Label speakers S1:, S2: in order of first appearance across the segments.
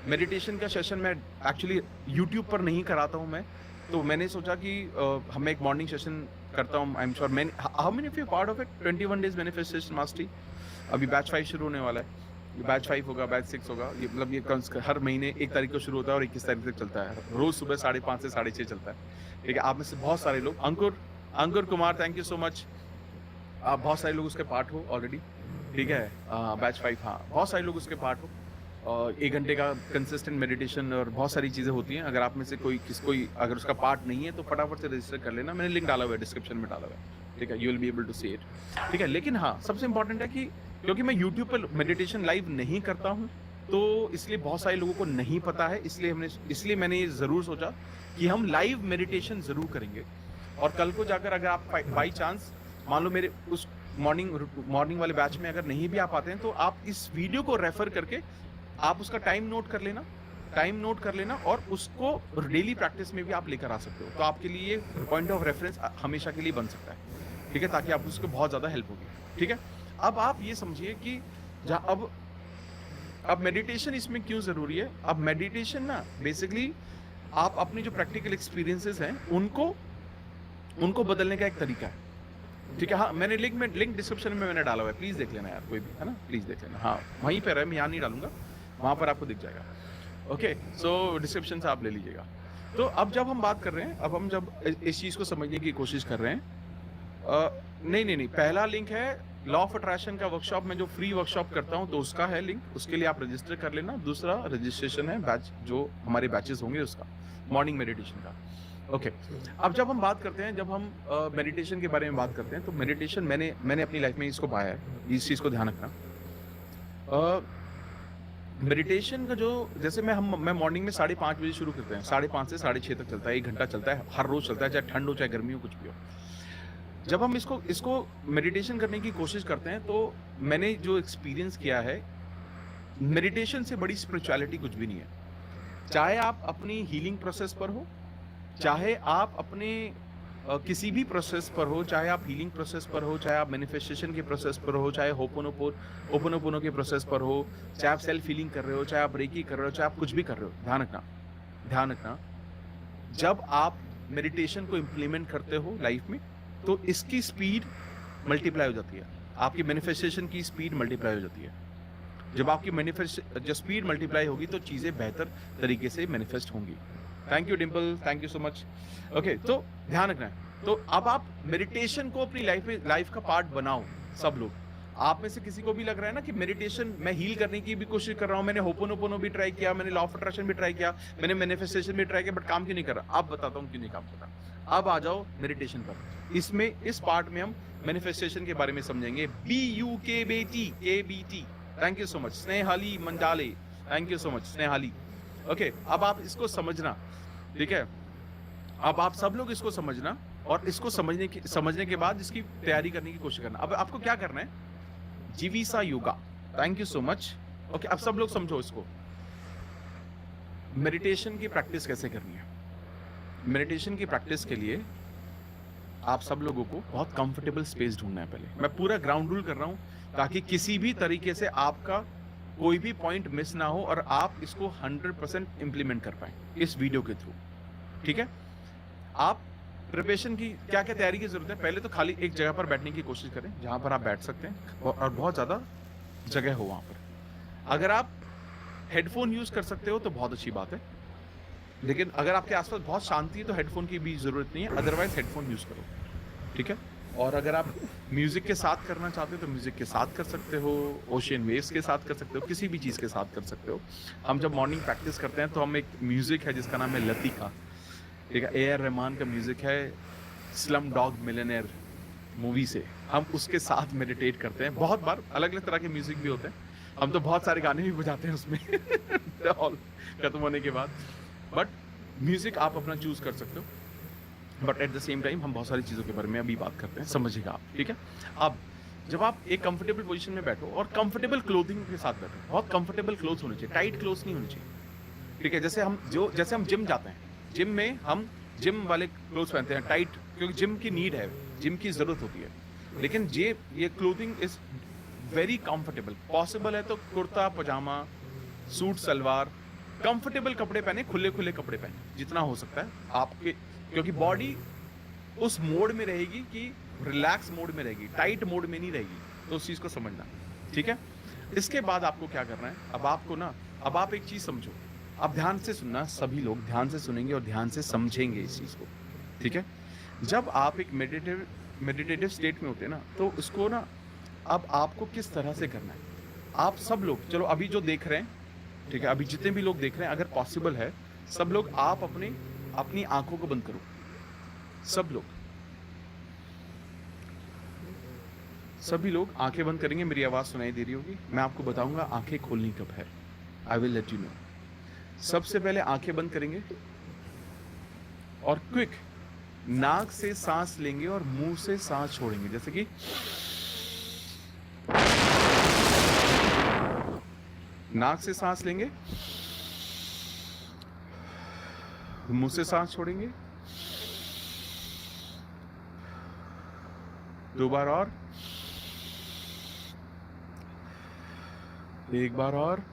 S1: Meditation का session मैं actually YouTube पर नहीं कराता हूँ मैं, तो मैंने सोचा कि मैं एक मॉर्निंग सेशन करता हूँ। I am sure many how many of you part of it? 21 days manifestation mastery. अभी बैच 5 शुरू होने वाला है। ये बैच 5 होगा, बैच 6 होगा। ये मतलब ये हर महीने 1 तारीख को शुरू होता है और 21 तारीख तक चलता है। रोज सुबह 5:30 से 6:30 चलता है। ठीक है, आप में से बहुत सारे लोग, Ankur Kumar, thank you so much. आप बहुत सारे लोग उसके पार्ट हो ऑलरेडी। ठीक है, बैच 5, हाँ, बहुत सारे लोग उसके पार्ट हो। 1 घंटे का कंसिस्टेंट मेडिटेशन और बहुत सारी चीज़ें होती हैं। अगर आप में से कोई अगर उसका पार्ट नहीं है तो फटाफट से रजिस्टर कर लेना। मैंने लिंक डाला हुआ है, डिस्क्रिप्शन में डाला हुआ है। ठीक है, you will be able to see it. ठीक है, लेकिन हाँ, सबसे इंपॉर्टेंट है कि क्योंकि मैं यूट्यूब पर मेडिटेशन लाइव नहीं करता हूँ, तो इसलिए बहुत सारे लोगों को नहीं पता है। इसलिए मैंने ये ज़रूर सोचा कि हम लाइव मेडिटेशन ज़रूर करेंगे। और कल को जाकर अगर आप बाई चांस मान लो मेरे उस मॉर्निंग वाले बैच में अगर नहीं भी आ पाते हैं, तो आप इस वीडियो को रेफर करके आप उसका टाइम नोट कर लेना और उसको डेली प्रैक्टिस में भी आप लेकर आ सकते हो। तो आपके लिए पॉइंट ऑफ रेफरेंस हमेशा के लिए बन सकता है। ठीक है, ताकि आपको उसको बहुत ज़्यादा हेल्प होगी। ठीक है, अब आप ये समझिए कि अब मेडिटेशन इसमें क्यों ज़रूरी है। अब मेडिटेशन ना बेसिकली आप अपनी जो प्रैक्टिकल एक्सपीरियंसेस हैं उनको बदलने का एक तरीका है। ठीक है, हाँ, मैंने लिंक डिस्क्रिप्शन में मैंने डाला हुआ है, प्लीज़ देख लेना यार, कोई भी है ना, प्लीज़ देख लेना। हाँ, वहीं पर है, मैं यहाँ नहीं डालूंगा, वहाँ पर आपको दिख जाएगा। ओके, सो डिस्क्रिप्शन से आप ले लीजिएगा। तो अब जब हम बात कर रहे हैं, अब हम जब इस चीज़ को समझने की कोशिश कर रहे हैं, नहीं, पहला लिंक है लॉ ऑफ अट्रैक्शन का वर्कशॉप में जो फ्री वर्कशॉप करता हूँ, तो उसका है लिंक, उसके लिए आप रजिस्टर कर लेना। दूसरा रजिस्ट्रेशन है बैच, जो हमारे बैचेस होंगे उसका, मॉर्निंग मेडिटेशन का। ओके, अब जब हम बात करते हैं, जब हम मेडिटेशन के बारे में बात करते हैं, तो मेडिटेशन मैंने अपनी लाइफ में इसको पाया है, इस चीज़ को ध्यान रखना। मेडिटेशन का जो जैसे मैं मॉर्निंग में 5:30 बजे शुरू करते हैं, 5:30 से 6:30 तक चलता है, 1 घंटा चलता है, हर रोज चलता है, चाहे ठंड हो चाहे गर्मी हो, कुछ भी हो। जब हम इसको मेडिटेशन करने की कोशिश करते हैं, तो मैंने जो एक्सपीरियंस किया है, मेडिटेशन से बड़ी स्पिरिचुअलिटी कुछ भी नहीं है। चाहे आप अपनी हीलिंग प्रोसेस पर हो, चाहे आप अपने किसी भी प्रोसेस पर हो, चाहे आप हीलिंग प्रोसेस पर हो, चाहे आप मैनिफेस्टेशन के प्रोसेस पर हो, चाहे होपोनोपोनो के प्रोसेस पर हो, चाहे आप सेल्फ हीलिंग कर रहे हो, चाहे आप रेकी कर रहे हो, चाहे आप कुछ भी कर रहे हो, ध्यान रखना, जब आप मेडिटेशन को इम्प्लीमेंट करते हो लाइफ में, तो इसकी स्पीड मल्टीप्लाई हो जाती है, आपकी मैनिफेस्टेशन की स्पीड मल्टीप्लाई हो जाती है। जब स्पीड मल्टीप्लाई होगी तो चीज़ें बेहतर तरीके से मैनिफेस्ट होंगी। Thank you Dimple, thank you so much. Okay, तो ध्यान रखना है। तो अब आप मेडिटेशन को अपनी लाइफ का पार्ट बनाओ। सब लोग, आप में से किसी को भी लग रहा है ना कि मेडिटेशन मैं हील करने की भी कोशिश कर रहा हूँ, मैंने होपोनोपोनो भी ट्राई किया, मैंने लॉ ऑफ अट्रैक्शन भी ट्राई किया, मैंने मैनिफेस्टेशन भी ट्राई किया, बट काम क्यों नहीं कर रहा। अब बताता हूँ क्यों नहीं काम कर रहा। अब आ जाओ मेडिटेशन पर। इस पार्ट में हम मैनिफेस्टेशन के बारे में समझेंगे। BUKBT, thank you so much. Snehali Mandale, thank you so much Snehali. Okay, अब आप इसको समझना। ठीक है, अब आप सब लोग इसको समझना, और इसको समझने के बाद इसकी तैयारी करने की कोशिश करना। अब आपको क्या करना है, जीविसा योगा, thank you so much. Okay, अब सब लोग समझो इसको। मेडिटेशन की प्रैक्टिस कैसे करनी है। मेडिटेशन की प्रैक्टिस के लिए आप सब लोगों को बहुत कंफर्टेबल स्पेस ढूंढना है। पहले मैं पूरा ग्राउंड रूल कर रहा हूं, ताकि किसी भी तरीके से आपका कोई भी पॉइंट मिस ना हो और आप इसको 100% इंप्लीमेंट कर पाए इस वीडियो के थ्रू। ठीक है, आप प्रिपरेशन की क्या क्या तैयारी की जरूरत है। पहले तो खाली एक जगह पर बैठने की कोशिश करें जहां पर आप बैठ सकते हैं और बहुत ज्यादा जगह हो वहां पर। अगर आप हेडफोन यूज कर सकते हो तो बहुत अच्छी बात है, लेकिन अगर आपके आसपास बहुत शांति है तो हेडफोन की भी जरूरत नहीं है, अदरवाइज हेडफोन यूज करो। ठीक है, और अगर आप म्यूजिक के साथ करना चाहते हो तो म्यूजिक के साथ कर सकते हो, ओशियन वेव्स के साथ कर सकते हो, किसी भी चीज़ के साथ कर सकते हो। हम जब मॉर्निंग प्रैक्टिस करते हैं तो हम एक म्यूजिक है जिसका नाम है लतीका। ठीक है, AR रहमान का म्यूजिक है, स्लम डॉग मिलियनेयर मूवी से, हम उसके साथ मेडिटेट करते हैं। बहुत बार अलग अलग तरह के म्यूजिक भी होते हैं, हम तो बहुत सारे गाने भी बजाते हैं उसमें ऑल खत्म होने के बाद। बट म्यूजिक आप अपना चूज कर सकते हो, but at the same time हम बहुत सारी चीज़ों के बारे में अभी बात करते हैं, समझिएगा आप। ठीक है, अब जब आप एक कंफर्टेबल पोजीशन में बैठो और कंफर्टेबल क्लोथिंग के साथ बैठो, बहुत कंफर्टेबल क्लोथ होने चाहिए, टाइट क्लोथ नहीं होने चाहिए। ठीक है, जैसे हम जिम जाते हैं, जिम में हम जिम वाले क्लोथ्स पहनते हैं टाइट, क्योंकि जिम की नीड है, जिम की ज़रूरत होती है। लेकिन ये clothing is very comfortable. Possible है तो कुर्ता पजामा, सूट सलवार, कंफर्टेबल कपड़े पहने, खुले-खुले कपड़े पहने, जितना हो सकता है आपके, क्योंकि बॉडी उस मोड में रहेगी कि रिलैक्स मोड में रहेगी, टाइट मोड में नहीं रहेगी। तो उस चीज़ को समझना, ठीक है? इसके बाद आपको क्या करना है, अब आपको ना, अब आप एक चीज़ समझो, अब ध्यान से सुनना, सभी लोग ध्यान से सुनेंगे और ध्यान से समझेंगे इस चीज़ को, ठीक है? जब आप एक मेडिटेटिव स्टेट में होते हैं ना, तो उसको ना, अब आपको किस तरह से करना है, आप सब लोग, चलो अभी जो देख रहे हैं, ठीक है? अभी जितने भी लोग देख रहे हैं, अगर पॉसिबल है, सब लोग आप अपनी आँखों को बंद करो, सब लोग। सभी लोग आँखें बंद करेंगे, मेरी आवाज़ सुनाई दे रही होगी, मैं आपको बताऊँगा आँखें खोलनी कब है। I will let you know. सबसे पहले आँखें बंद करेंगे और क्विक नाक से सांस लेंगे और मुंह से सांस छोड़ेंगे, जैसे कि नाक से सांस लेंगे, मुंह से सांस छोड़ेंगे, 2 बार और, 1 बार और,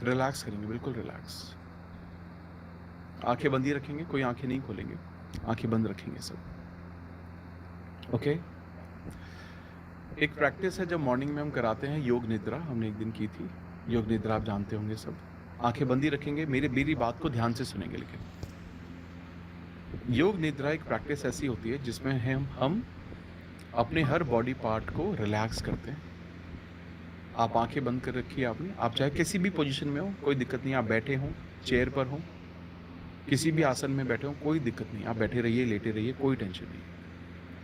S1: रिलैक्स करेंगे, बिल्कुल रिलैक्स। आंखें बंद ही रखेंगे, कोई आंखें नहीं खोलेंगे, आंखें बंद रखेंगे सब, ओके? एक प्रैक्टिस है जब मॉर्निंग में हम कराते हैं, योग निद्रा, हमने एक दिन की थी। योग निद्रा आप जानते होंगे सब। आंखें बंद ही रखेंगे, मेरी बात को ध्यान से सुनेंगे, लेकिन योग निद्रा एक प्रैक्टिस ऐसी होती है जिसमें हम अपने हर बॉडी पार्ट को रिलैक्स करते हैं। आप आंखें बंद कर रखी है आपने, आप चाहे किसी भी पोजीशन में हो, कोई दिक्कत नहीं, आप बैठे हों, चेयर पर हों, किसी भी आसन में बैठे हों, कोई दिक्कत नहीं, आप बैठे रहिए, लेटे रहिए, कोई टेंशन नहीं।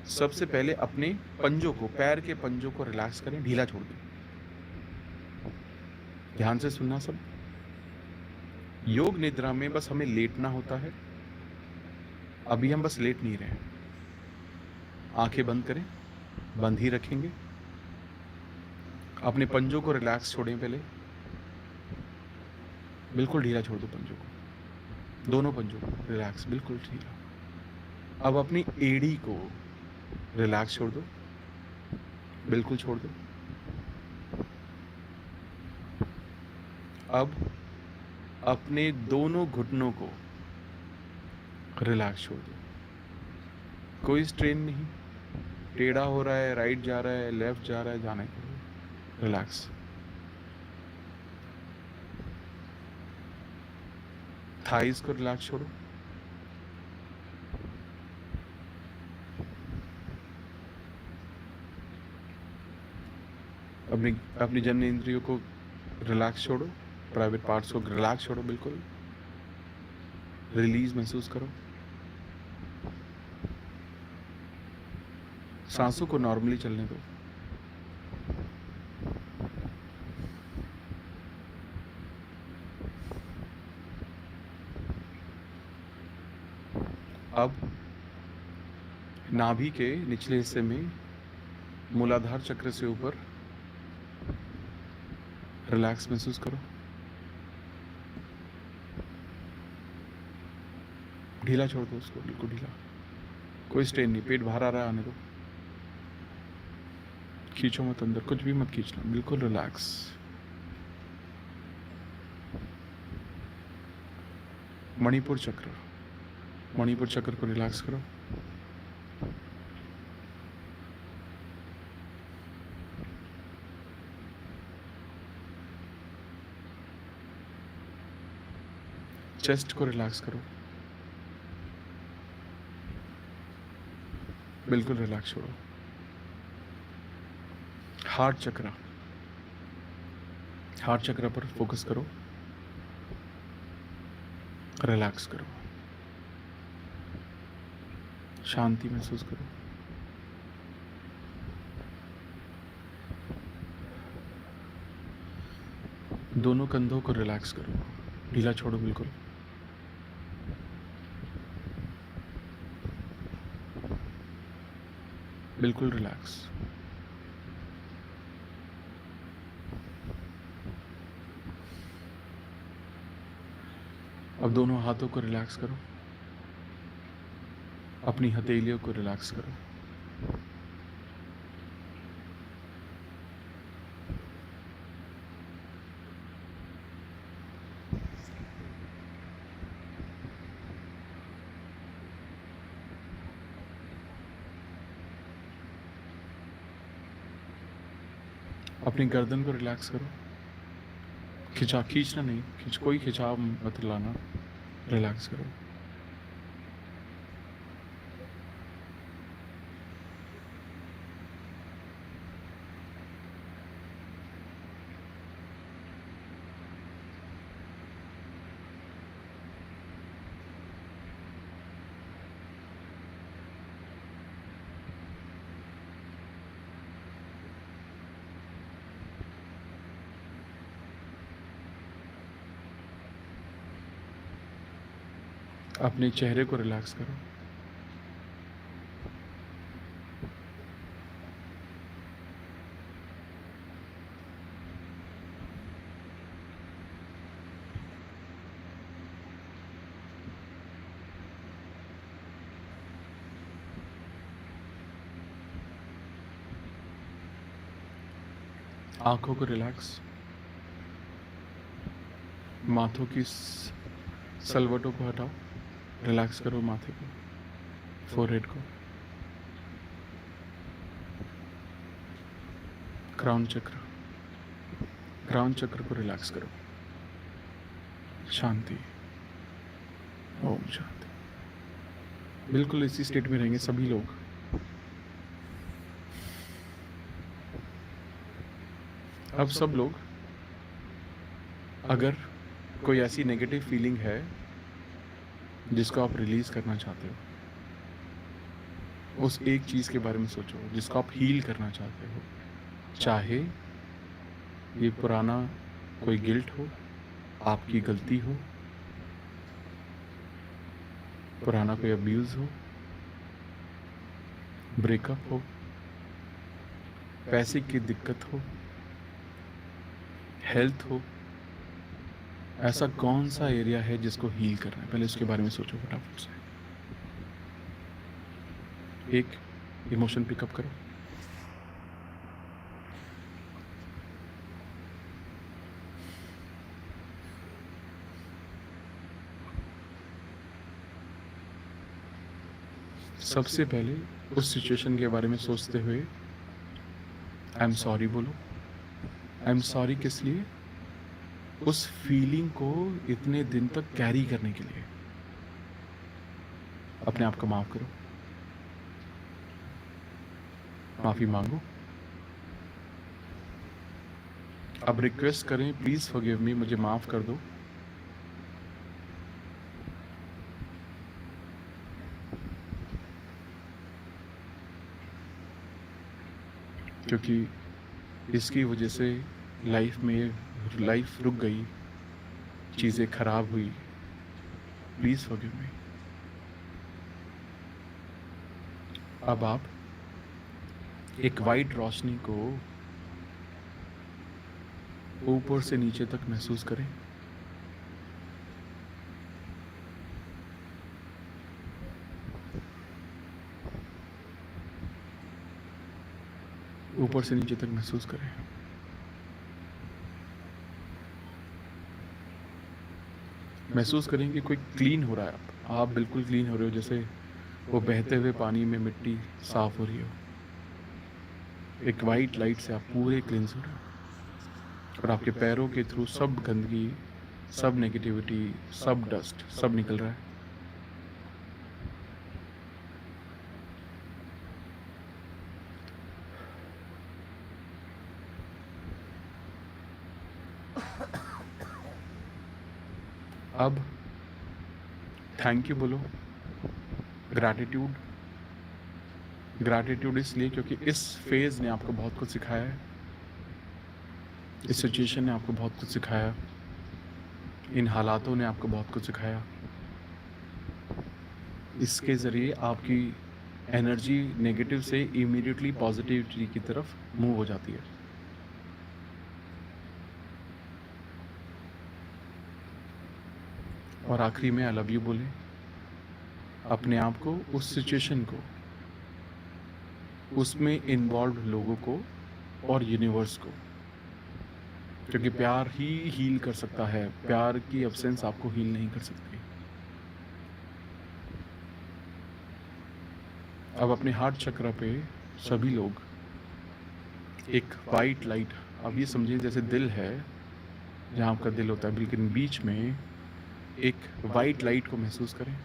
S1: सबसे पहले अपने पंजों को, पैर के पंजों को रिलैक्स करें, ढीला छोड़ दें। ध्यान से सुनना सब। योग निद्रा में बस हमें लेटना होता है, अभी हम बस लेट नहीं रहे हैं। आंखें बंद करें, बंद ही रखेंगे, अपने पंजों को रिलैक्स छोड़ें, पहले बिल्कुल ढीला छोड़ दो पंजों को, दोनों पंजों को रिलैक्स, बिल्कुल ढीला। अब अपनी एड़ी को रिलैक्स छोड़ दो, बिल्कुल छोड़ दो। अब अपने दोनों घुटनों को रिलैक्स छोड़ दो, कोई स्ट्रेन नहीं, टेढ़ा हो रहा है, राइट जा रहा है, लेफ्ट जा रहा है, जाने को रिलैक्स। थाइस को रिलैक्स छोड़ो, अपनी जननेंद्रियों को रिलैक्स छोड़ो, प्राइवेट पार्ट्स को रिलैक्स छोड़ो, बिल्कुल रिलीज महसूस करो। सांसों को नॉर्मली चलने दो। अब नाभि के निचले हिस्से में मूलाधार चक्र से ऊपर रिलैक्स महसूस करो, ढीला छोड़ दो उसको, बिल्कुल ढीला, कोई स्ट्रेन नहीं, पेट बाहर आ रहा है, आने दो, खींचो मत अंदर, कुछ भी मत खींचना, बिल्कुल रिलैक्स। मणिपुर चक्र को रिलैक्स करो, चेस्ट को रिलैक्स करो, बिल्कुल रिलैक्स छोड़ो। हार्ट चक्र पर फोकस करो, रिलैक्स करो, शांति महसूस करो। दोनों कंधों को रिलैक्स करो, ढीला छोड़ो, बिल्कुल बिल्कुल रिलैक्स। अब दोनों हाथों को रिलैक्स करो, अपनी हथेलियों को रिलैक्स करो, अपनी गर्दन को रिलैक्स करो, खींचना नहीं, कोई खिंचाव मत लाना, रिलैक्स करो। अपने चेहरे को रिलैक्स करो, आंखों को रिलैक्स, माथों की सलवटों को हटाओ, रिलैक्स करो माथे को, फोरहेड को, क्राउन चक्र को रिलैक्स करो। शांति, ओम शांति। बिल्कुल इसी स्टेट में रहेंगे सभी लोग। अब सब लोग, अगर कोई ऐसी नेगेटिव फीलिंग है जिसको आप रिलीज करना चाहते हो, उस एक चीज के बारे में सोचो जिसको आप हील करना चाहते हो। चाहे ये पुराना कोई गिल्ट हो, आपकी गलती हो, पुराना कोई अब्यूज हो, ब्रेकअप हो, पैसे की दिक्कत हो, हेल्थ हो, ऐसा कौन सा एरिया है जिसको हील करना है, पहले उसके बारे में सोचो फटाफट से। एक इमोशन पिकअप करो, सबसे पहले उस सिचुएशन के बारे में सोचते हुए आई एम सॉरी बोलो। आई एम सॉरी किस लिए? उस फीलिंग को इतने दिन तक कैरी करने के लिए। अपने आप को माफ करो, माफी मांगो। अब रिक्वेस्ट करें, प्लीज फॉरगिव मी, मुझे माफ कर दो। क्योंकि इसकी वजह से लाइफ रुक गई, चीजें खराब हुई। Please forgive me. अब आप एक वाइट रोशनी को ऊपर से नीचे तक महसूस करें। ऊपर से नीचे तक महसूस करें। महसूस करें कि कोई क्लीन हो रहा है। आप बिल्कुल क्लीन हो रहे हो, जैसे वो बहते हुए पानी में मिट्टी साफ हो रही हो। एक वाइट लाइट से आप पूरे क्लींस हो रहे हो और आपके पैरों के थ्रू सब गंदगी, सब नेगेटिविटी, सब डस्ट, सब निकल रहा है। अब थैंक यू बोलो, ग्रैटिट्यूड इसलिए क्योंकि इस फेज ने आपको बहुत कुछ सिखाया है, इस सिचुएशन ने आपको बहुत कुछ सिखाया, इन हालातों ने आपको बहुत कुछ सिखाया। इसके ज़रिए आपकी एनर्जी नेगेटिव से इमीडिएटली पॉजिटिविटी की तरफ मूव हो जाती है। और आखिरी में आई लव यू बोले अपने आप को, उस सिचुएशन को, उसमें इन्वॉल्व लोगों को और यूनिवर्स को, क्योंकि प्यार ही हील कर सकता है। प्यार की एब्सेंस आपको हील नहीं कर सकती। अब अपने हार्ट चक्र पे सभी लोग एक वाइट लाइट अब ये समझिए जैसे दिल है, जहाँ आपका दिल होता है, लेकिन बीच में एक वाइट लाइट को महसूस करें,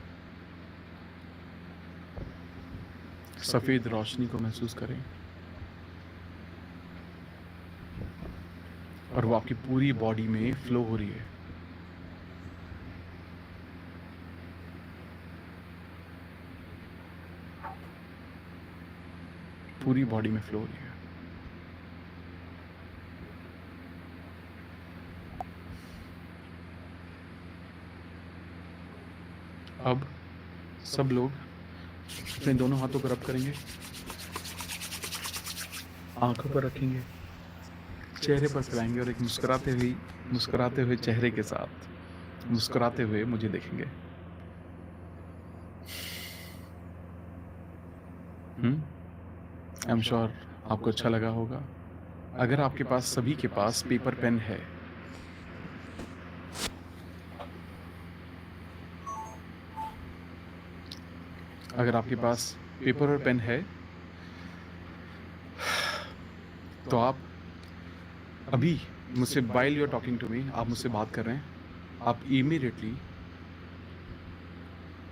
S1: सफ़ेद रोशनी को महसूस करें, और वो आपकी पूरी बॉडी में फ्लो हो रही है। पूरी बॉडी में फ्लो हो रही है। अब सब लोग अपने दोनों हाथों को रब करेंगे, आंखों पर रखेंगे, चेहरे पर फैलाएंगे और एक मुस्कुराते हुए चेहरे के साथ मुस्कुराते हुए मुझे देखेंगे। आई एम श्योर आपको अच्छा लगा होगा। अगर आपके पास, सभी के पास पेपर पेन है, अगर आपके पास पेपर और पेन है तो आप अभी मुझसे, while you are talking to me, आप मुझसे बात कर रहे हैं, आप इमीडिएटली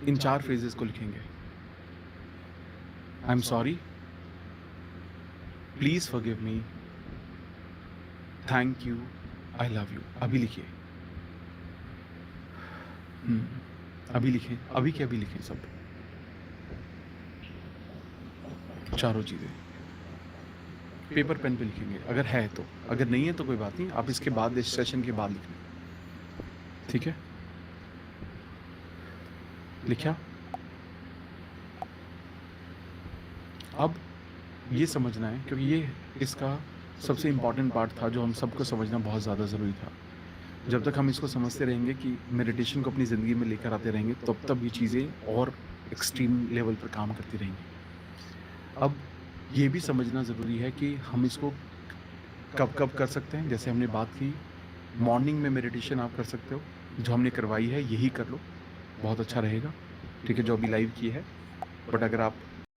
S1: इन 4 फ्रेजेस को लिखेंगे। I am sorry, please forgive me, thank you, I love you. अभी लिखिए। अभी लिखें, अभी के अभी लिखें सब, चारों चीजें पेपर पेन पे लिखेंगे अगर है तो। अगर नहीं है तो कोई बात नहीं, आप इसके बाद, इस सेशन के बाद लिखें, ठीक है? लिखा? अब ये समझना है, क्योंकि ये इसका सबसे इम्पॉर्टेंट पार्ट था जो हम सबको समझना बहुत ज़्यादा ज़रूरी था। जब तक हम इसको समझते रहेंगे कि मेडिटेशन को अपनी ज़िंदगी में लेकर आते रहेंगे, तब ये चीज़ें और एक्सट्रीम लेवल पर काम करती रहेंगी। अब ये भी समझना ज़रूरी है कि हम इसको कब कब कर सकते हैं। जैसे हमने बात की, मॉर्निंग में मेडिटेशन आप कर सकते हो, जो हमने करवाई है यही कर लो, बहुत अच्छा रहेगा, ठीक है, जो अभी लाइव की है। बट अगर आप